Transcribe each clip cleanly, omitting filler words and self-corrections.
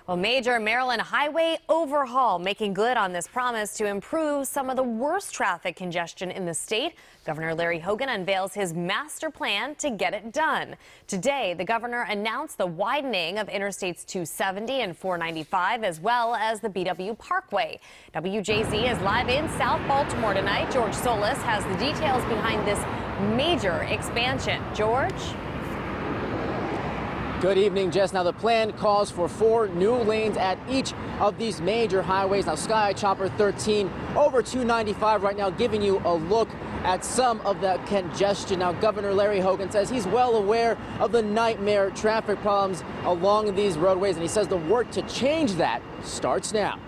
Well, major Maryland highway overhaul making good on this promise to improve some of the worst traffic congestion in the state. Governor Larry Hogan unveils his master plan to get it done. Today, the governor announced the widening of Interstates 270 and 495, as well as the BW Parkway. WJZ is live in South Baltimore tonight. George Solis has the details behind this major expansion. George? Good evening, Jess. Now, the plan calls for 4 new lanes at each of these major highways. Now, Sky Chopper 13 over 295 right now, giving you a look at some of the congestion. Now, Governor Larry Hogan says he's well aware of the nightmare traffic problems along these roadways, and he says the work to change that starts now.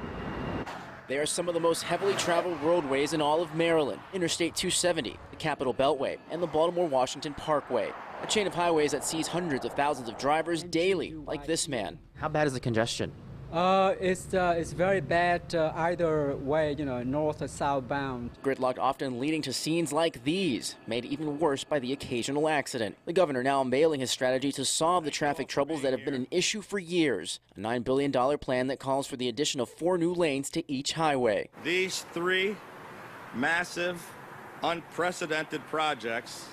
They are some of the most heavily traveled roadways in all of Maryland. Interstate 270, the Capital Beltway, and the Baltimore-Washington Parkway. A chain of highways that sees hundreds of thousands of drivers daily, like this man. How bad is the congestion? It's very bad either way, north or southbound. Gridlock often leading to scenes like these, made even worse by the occasional accident. The governor now unveiling his strategy to solve the traffic troubles that have been an issue for years. A $9 billion plan that calls for the addition of 4 new lanes to each highway. These 3 massive, unprecedented projects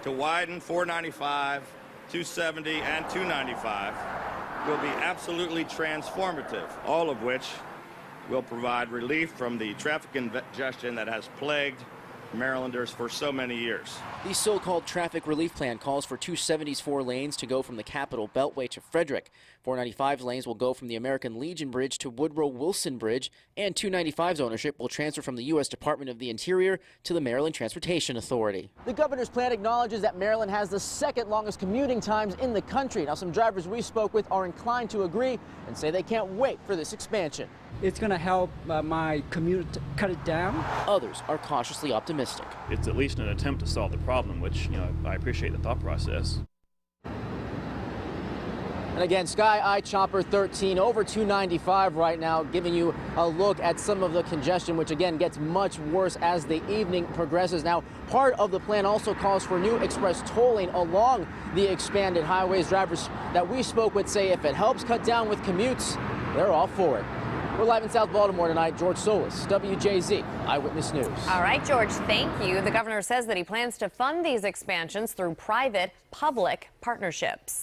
to widen 495, 270, and 295 will be absolutely transformative, all of which will provide relief from the traffic congestion that has plagued Marylanders for so many years. The so-called traffic relief plan calls for 270's 4 lanes to go from the Capital Beltway to Frederick. 495's lanes will go from the American Legion Bridge to Woodrow Wilson Bridge, and 295's ownership will transfer from the U.S. Department of the Interior to the Maryland Transportation Authority. The governor's plan acknowledges that Maryland has the 2nd longest commuting times in the country. Now, some drivers we spoke with are inclined to agree and say they can't wait for this expansion. It's going to help my commute cut it down. Others are cautiously optimistic. It's at least an attempt to solve the problem, which, I appreciate the thought process. And again, Sky I-Chopper 13 over 295 right now, giving you a look at some of the congestion, which again gets much worse as the evening progresses. Now, part of the plan also calls for new express tolling along the expanded highways. Drivers that we spoke with say if it helps cut down with commutes, they're all for it. We're live in South Baltimore tonight. George Solis, WJZ, Eyewitness News. All right, George, thank you. The governor says that he plans to fund these expansions through private-public partnerships.